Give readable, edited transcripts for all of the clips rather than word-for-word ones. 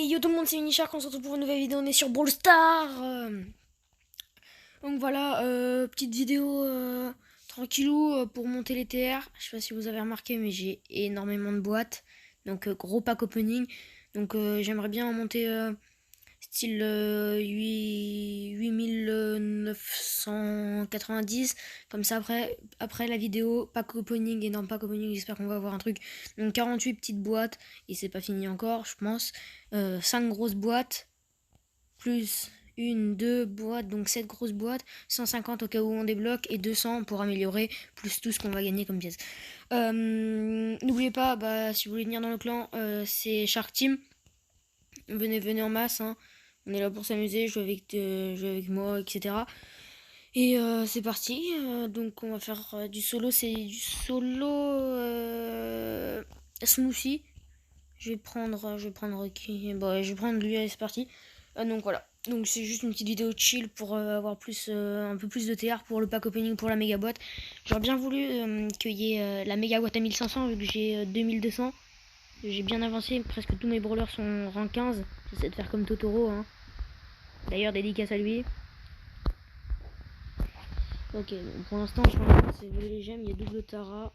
Yo tout le monde, c'est Unishark, on se retrouve pour une nouvelle vidéo, on est sur Brawl Stars. Donc voilà, petite vidéo tranquillou pour monter les TR. Je sais pas si vous avez remarqué, mais j'ai énormément de boîtes. Donc gros pack opening. Donc j'aimerais bien en monter style 8990. Comme ça après la vidéo, pack opening, énorme pack opening, j'espère qu'on va avoir un truc. Donc 48 petites boîtes, et c'est pas fini encore, je pense. 5 grosses boîtes, plus une, deux boîtes, donc 7 grosses boîtes, 150 au cas où on débloque, et 200 pour améliorer, plus tout ce qu'on va gagner comme pièces. N'oubliez pas, si vous voulez venir dans le clan, c'est Shark Team. Venez en masse, hein. On est là pour s'amuser, jouer avec moi, etc. Et c'est parti. Donc on va faire du solo. C'est du solo smoothie. Je vais prendre qui. Bon, je vais prendre lui. Allez, c'est parti. Donc voilà. Donc c'est juste une petite vidéo chill pour avoir un peu plus de TR pour le pack opening pour la méga boîte. J'aurais bien voulu qu'il y ait la méga boîte à 1500 vu que j'ai 2200. J'ai bien avancé, presque tous mes brawlers sont rang 15. J'essaie de faire comme Totoro, hein. D'ailleurs, dédicace à lui. Ok, donc pour l'instant, c'est les gemmes, il y a double Tara.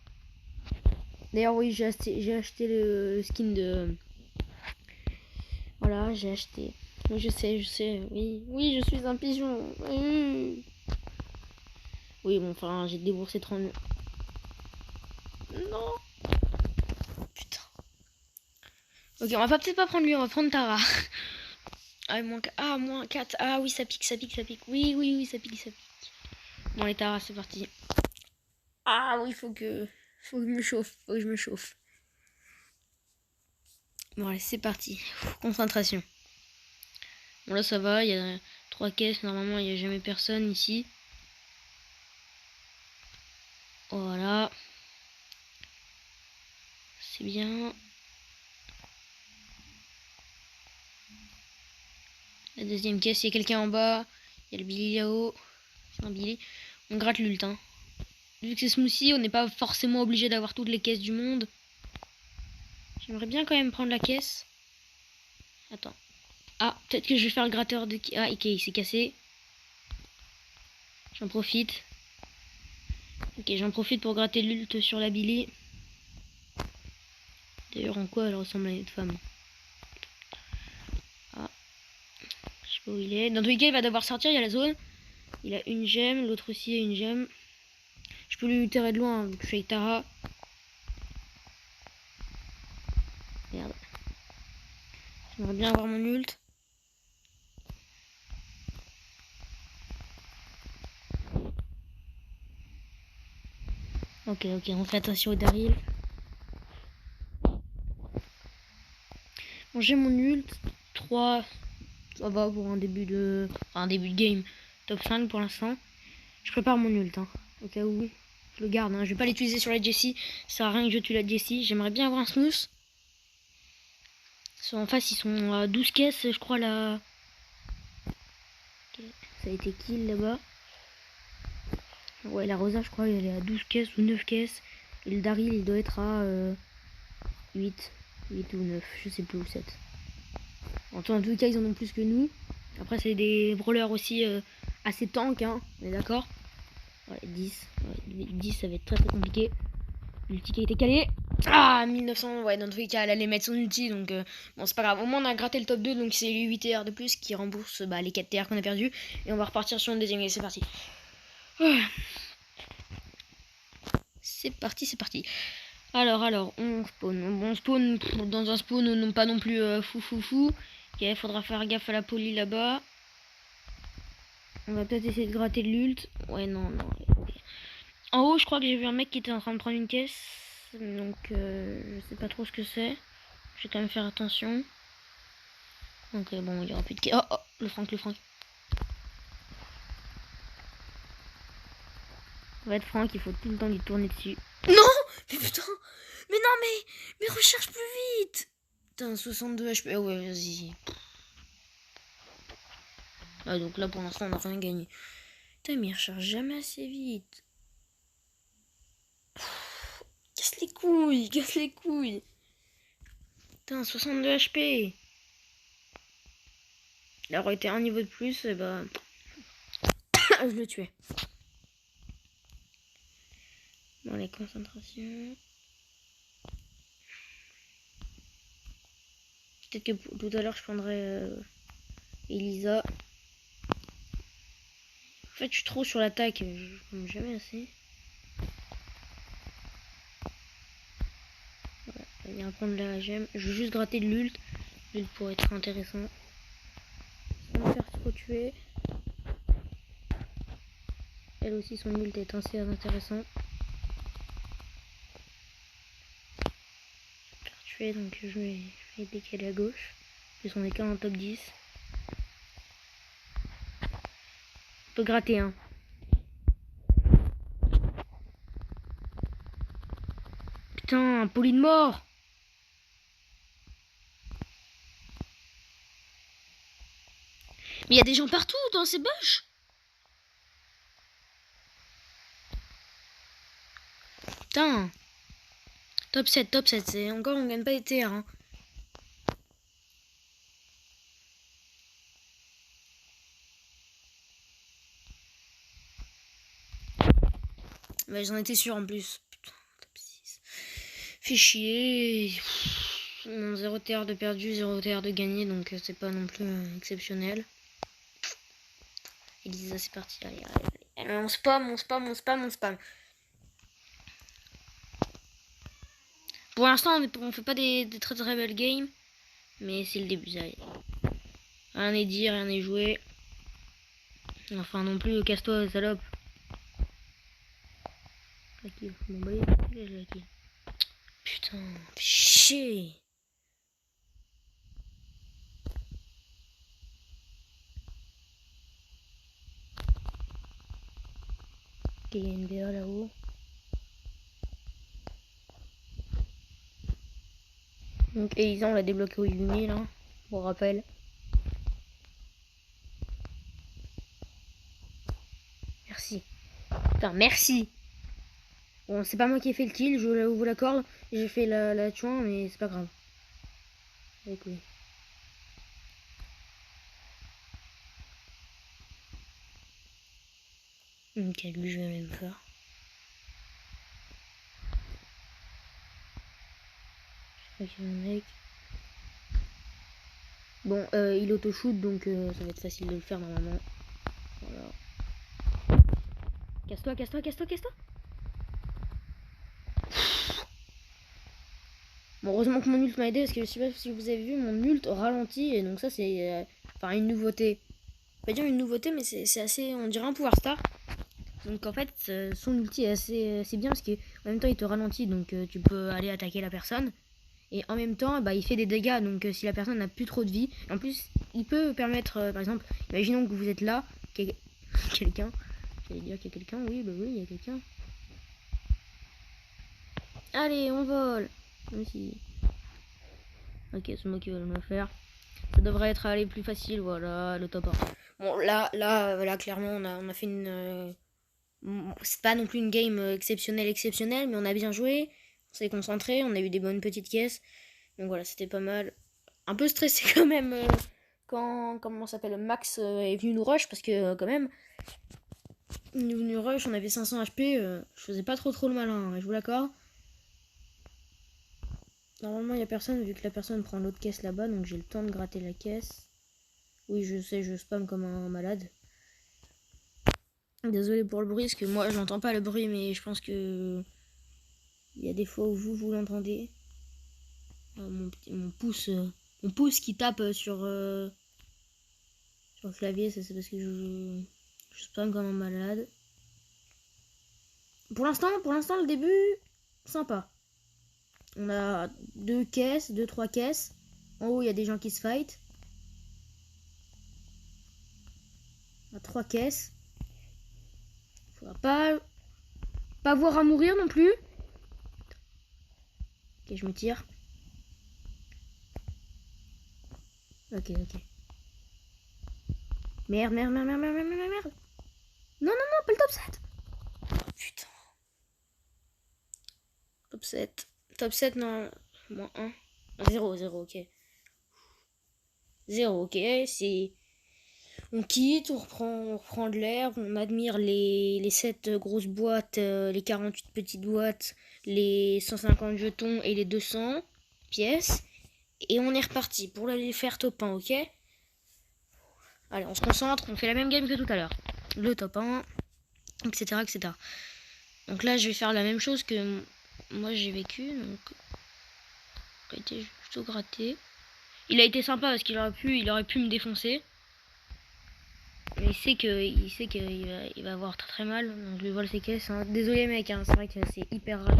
D'ailleurs, oui, j'ai acheté le skin de... Voilà, j'ai acheté. Oui, je sais, oui, je suis un pigeon. Oui, bon, enfin, j'ai déboursé 30... Non. Putain. Ok, on va peut-être pas prendre lui, on va prendre Tara. moins 4. Ah oui, ça pique. Oui, ça pique. Bon, les Tara, c'est parti. Ah oui, faut que je me chauffe. Bon, allez, c'est parti. Concentration. Bon, là, ça va, il y a 3 caisses. Normalement, il n'y a jamais personne ici. Voilà. C'est bien. La deuxième caisse, il y a quelqu'un en bas. Il y a le Billy là-haut. C'est un Billy. On gratte l'ult, hein. Vu que c'est smoothie, on n'est pas forcément obligé d'avoir toutes les caisses du monde. J'aimerais bien quand même prendre la caisse. Attends. Ah, peut-être que je vais faire le gratteur de... Ah, ok, il s'est cassé. J'en profite. Ok, j'en profite pour gratter l'ult sur la Billy. D'ailleurs, en quoi elle ressemble à une femme? Ah, je sais pas où il est. Dans tous les cas, il va devoir sortir, il y a la zone. Il a une gemme, l'autre aussi a une gemme. Je peux lui tirer de loin, vu que je suis avec Tara. Merde. J'aimerais bien avoir mon ult. Ok, on fait attention au Daryl. Bon, j'ai mon ult. 3. Ça va pour un début de game. Top 5 pour l'instant. Je prépare mon ult, hein. Au cas où. Je le garde, hein. Je vais pas l'utiliser sur la Jessie. Ça sert à rien que je tue la Jessie. J'aimerais bien avoir un smooth. En face, ils sont à 12 caisses, je crois, là. Okay. Ça a été kill là-bas. Ouais, la Rosa, je crois, elle est à 12 caisses ou 9 caisses. Et le Daryl, il doit être à 8 ou 9, je sais plus, ou 7. En tout cas, ils en ont plus que nous. Après, c'est des brawlers aussi assez tank, hein. On est d'accord? Ouais, 10. Ouais, 10, ça va être très compliqué. L'ulti qui a été calé. Ah, 1900, ouais, dans tous les cas, elle allait mettre son ulti, donc bon, c'est pas grave. Au moins, on a gratté le top 2, donc c'est les 8 TR de plus qui remboursent les 4 TR qu'on a perdu. Et on va repartir sur une deuxième game, c'est parti. C'est parti. Alors, on spawn dans un spawn non pas non plus fou. Ok, faudra faire gaffe à la poli là-bas. On va peut-être essayer de gratter de l'ult. Ouais, non. Okay. En haut, je crois que j'ai vu un mec qui était en train de prendre une caisse. Donc, je sais pas trop ce que c'est. Je vais quand même faire attention. Donc, bon, il y aura plus de caisse. Oh, le Franck. On va être Franck, il faut tout le temps lui tourner dessus. Non! Mais putain! Mais non, mais recharge plus vite! Putain, 62 HP. Ah ouais, vas-y. Ah, donc là, pour l'instant, on n'a rien gagné. Putain, mais il recharge jamais assez vite. Casse les couilles. Putain, 62 HP. Il aurait été un niveau de plus, et bah... je le tuais. Bon, les concentrations... Peut-être que tout à l'heure, je prendrais Elisa. En fait, je suis trop sur l'attaque, je prends jamais assez. Voilà, on va bien prendre la gemme. Je veux juste gratter de l'ult. L'ult pourrait être intéressant. Sans me faire trop tuer. Elle aussi, son ult est assez intéressant. Faire tuer, donc je vais décaler à gauche. Plus on est qu'un en top 10. On peut gratter, hein. Putain, Pauline mort. Mais il y a des gens partout dans ces bush. Putain. Top 7, c'est encore on gagne pas les TR, hein. Bah, j'en étais sûr en plus. Putain, top 6. Fait chier. Bon, 0 TR de perdu, 0 TR de gagné, donc c'est pas non plus exceptionnel. Elisa, c'est parti. Allez, allez, allez. On spam. Pour l'instant, on fait pas des très très belles games, mais c'est le début. Allez. Rien n'est dit, rien n'est joué. Enfin, non plus, casse-toi, salope. Putain, chier. Ok, il y a une BA là-haut. Donc Elisa, on l'a débloqué au 8000, hein, pour rappel. Merci. Putain, merci. Bon, c'est pas moi qui ai fait le kill, je vous l'accorde. J'ai fait la tuin, mais c'est pas grave. Avec lui. Ok, lui, je vais aller le faire. Je crois qu'il y a un mec. Bon, il auto-shoot, donc ça va être facile de le faire normalement. Voilà. Casse-toi. Bon, heureusement que mon ult m'a aidé, parce que je sais pas si vous avez vu, mon ult ralenti, et donc ça c'est enfin une nouveauté. Pas dire une nouveauté, mais c'est assez, on dirait un pouvoir star. Donc en fait, son ulti est assez bien, parce qu'en même temps il te ralentit, donc tu peux aller attaquer la personne. Et en même temps, bah, il fait des dégâts, donc si la personne n'a plus trop de vie, en plus il peut permettre, par exemple, imaginons que vous êtes là, quelqu'un, j'allais dire qu'il y a quelqu'un, oui, bah oui, il y a quelqu'un. Allez, on vole. Même si... Ok, c'est moi qui vais le faire. Ça devrait être aller plus facile, voilà, le top 1. Bon, là clairement, on a fait une... c'est pas non plus une game exceptionnelle, mais on a bien joué. On s'est concentré, on a eu des bonnes petites caisses. Donc voilà, c'était pas mal. Un peu stressé quand même quand, comment ça s'appelle, Max est venu nous rush, parce que quand même, il est venu rush, on avait 500 HP, je faisais pas trop le malin, je vous l'accorde. Normalement, il n'y a personne, vu que la personne prend l'autre caisse là-bas, donc j'ai le temps de gratter la caisse. Oui, je sais, je spam comme un malade. Désolé pour le bruit, parce que moi, je n'entends pas le bruit, mais je pense que... Il y a des fois où vous l'entendez. Mon pouce qui tape sur le clavier, ça c'est parce que je spam comme un malade. Pour l'instant, le début, sympa. On a 3 caisses. En haut, il y a des gens qui se fight. On a 3 caisses. Faudra pas voir à mourir non plus. Ok, je me tire. Ok. Merde. Non, pas le top 7. Oh, putain. Top 7. Top 7, non. Moins 1. 0, ok. 0, ok. C'est On quitte, on reprend de l'air, on admire les 7 grosses boîtes, les 48 petites boîtes, les 150 jetons et les 200 pièces. Et on est reparti pour aller faire top 1, ok? Allez, on se concentre, on fait la même game que tout à l'heure. Le top 1, etc., etc. Donc là, je vais faire la même chose que moi j'ai vécu. Donc, il a été plutôt gratté. Il a été sympa parce qu'il aurait pu me défoncer. Mais il sait qu'il va avoir très très mal. Donc je lui vole ses caisses. Hein. Désolé mec, hein, c'est vrai que c'est hyper rare.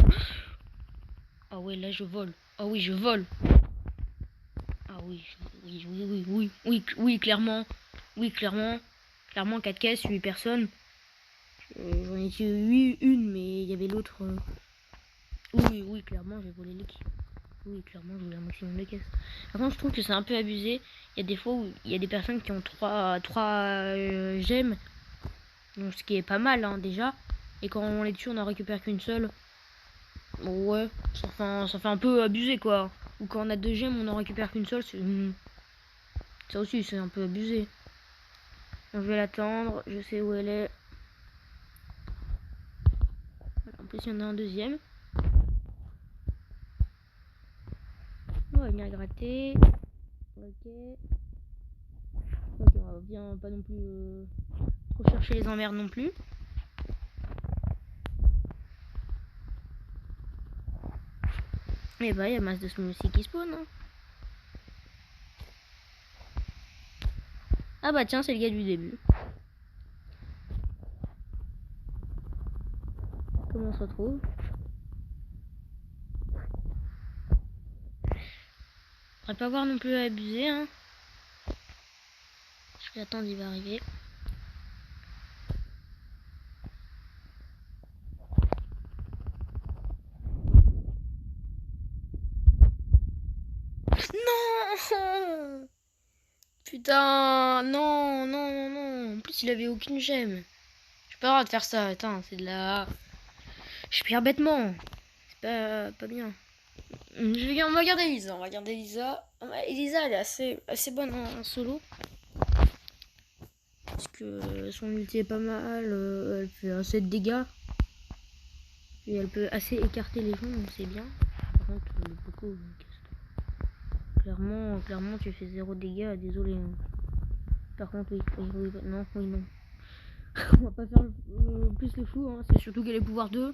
Ah ouais, là je vole. Ah oui, je vole. Ah oui, oui, clairement. Oui, clairement. Clairement, 4 caisses, 8 personnes. J'en ai tué une, mais il y avait l'autre. Oui, clairement, j'ai volé l'équipe. Oui, clairement, j'ai eu un maximum de caisses. Par contre, je trouve que c'est un peu abusé. Il y a des fois où il y a des personnes qui ont 3 gemmes. Donc, ce qui est pas mal, hein, déjà. Et quand on les tue, on en récupère qu'une seule. Ouais, ça fait un peu abusé, quoi. Ou quand on a 2 gemmes, on en récupère qu'une seule. Ça aussi, c'est un peu abusé. Donc, je vais l'attendre. Je sais où elle est. Voilà, en plus, il y en a un deuxième. On va venir gratter. Ok. Ok, on va bien pas non plus trop chercher les emmerdes non plus. Et bah, il y a masse de smoothie qui spawn. Hein. Ah bah tiens, c'est le gars du début. Comment on se retrouve? Faudrait pas voir non plus abuser, hein. Je vais attendre, il va arriver. Non. Putain, non. En plus, il avait aucune gemme. J'ai pas le droit de faire ça. Attends, c'est de la... Je perds bêtement. C'est pas bien. On va garder Elisa. Elisa, elle est assez bonne en solo. Parce que son ulti est pas mal. Elle fait assez de dégâts. Et elle peut assez écarter les gens, donc c'est bien. Par contre, beaucoup... Clairement, tu fais 0 dégâts. Désolé. Hein. Par contre, oui, non. On va pas faire plus le fou, hein. C'est surtout qu'elle est pouvoir 2.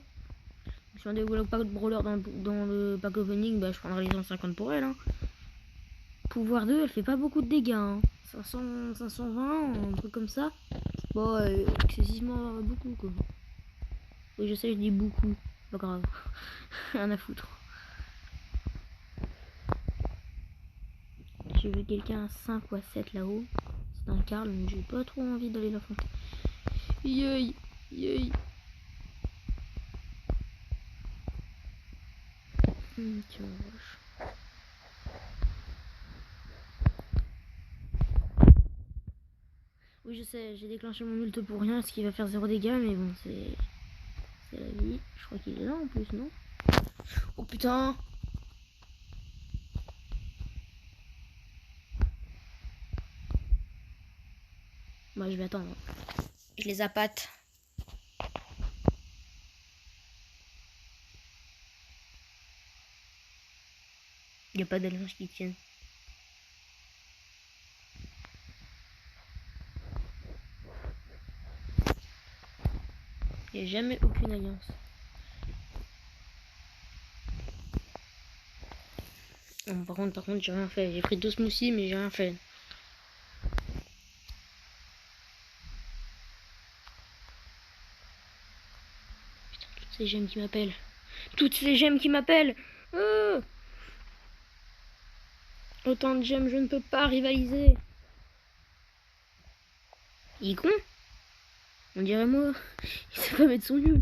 Si on développe pas de brawler dans le pack opening, bah, je prendrai les 150 pour elle. Hein. Pouvoir 2, elle fait pas beaucoup de dégâts. Hein. 520, un truc comme ça. Bon, excessivement beaucoup, quoi. Oui, je sais, je dis beaucoup. Pas grave. Rien à foutre. J'ai vu quelqu'un à 5 ou à 7 là-haut. C'est un Karl, mais j'ai pas trop envie d'aller l'affronter. Yey. Tiens, oui, je sais, j'ai déclenché mon ult pour rien, ce qui va faire 0 dégâts, mais bon, c'est la vie. Je crois qu'il est là en plus, non? Oh putain! Moi, je vais attendre. Je les appâte. Il n'y a pas d'alliance qui tienne. Il n'y a jamais aucune alliance. Non, par contre, j'ai rien fait. J'ai pris 2 smoothies, mais j'ai rien fait. Putain, toutes ces gemmes qui m'appellent. Autant de gemmes, je ne peux pas rivaliser. Il est con. On dirait moi. Il sait pas mettre son nul.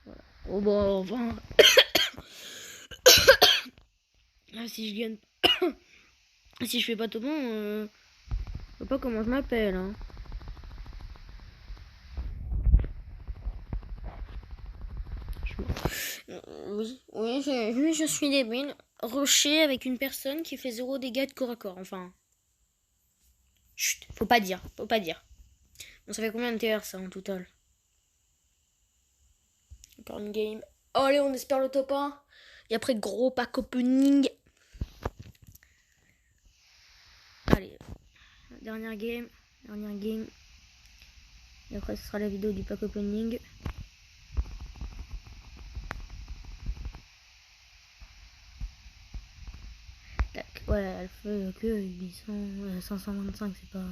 Voilà. Oh bon, enfin. Ah, si je gagne. Si je fais pas tout bon, je sais pas comment je m'appelle. Hein. Oui, je suis débile. Rocher avec une personne qui fait 0 dégâts de corps à corps. Enfin, Chut, faut pas dire, faut pas dire. Bon, ça fait combien de TR ça en total? Encore une game. Oh, allez, on espère le top 1. Et après, gros pack opening. Allez, dernière game. Et après, ce sera la vidéo du pack opening. Tac, ouais, elle fait que 800, 525, c'est pas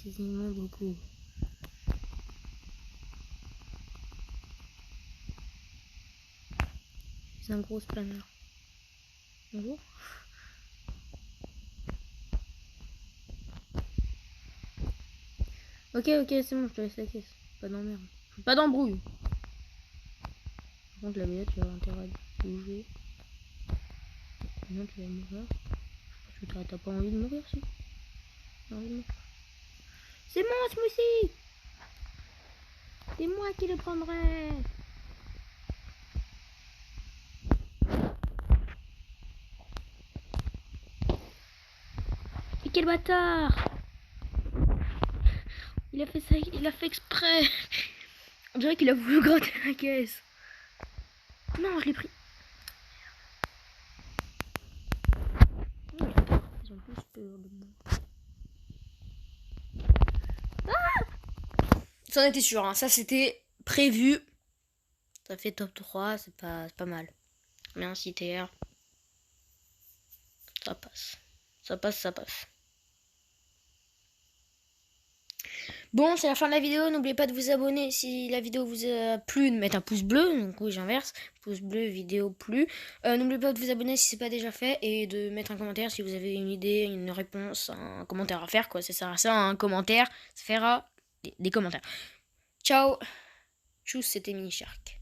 quasiment beaucoup. C'est un gros spammer. Bonjour. Ok, c'est bon, je te laisse la caisse. Pas d'emmerde. Pas d'embrouille. Par contre, la bête, tu vas avoir intérêt à bouger. Sinon, tu vas mourir. Je pense que t'as pas envie de mourir, si. C'est moi, ce moussi. C'est moi qui le prendrai. Et quel bâtard. Il a fait ça, il a fait exprès. On dirait qu'il a voulu gratter la caisse. Non, je l'ai pris. Ils ont plus peur de moi. Ça en était sûr, hein. Ça c'était prévu. Ça fait top 3, c'est pas mal. Bien, si TR. Ça passe. Ça passe. Bon, c'est la fin de la vidéo. N'oubliez pas de vous abonner si la vidéo vous a plu, de mettre un pouce bleu. Donc oui, j'inverse. Pouce bleu, vidéo plu. N'oubliez pas de vous abonner si c'est pas déjà fait et de mettre un commentaire si vous avez une idée, une réponse, un commentaire à faire. Quoi, ça sert à ça, un commentaire. Ça fera des commentaires. Ciao. Tchuss, c'était Mini Shark.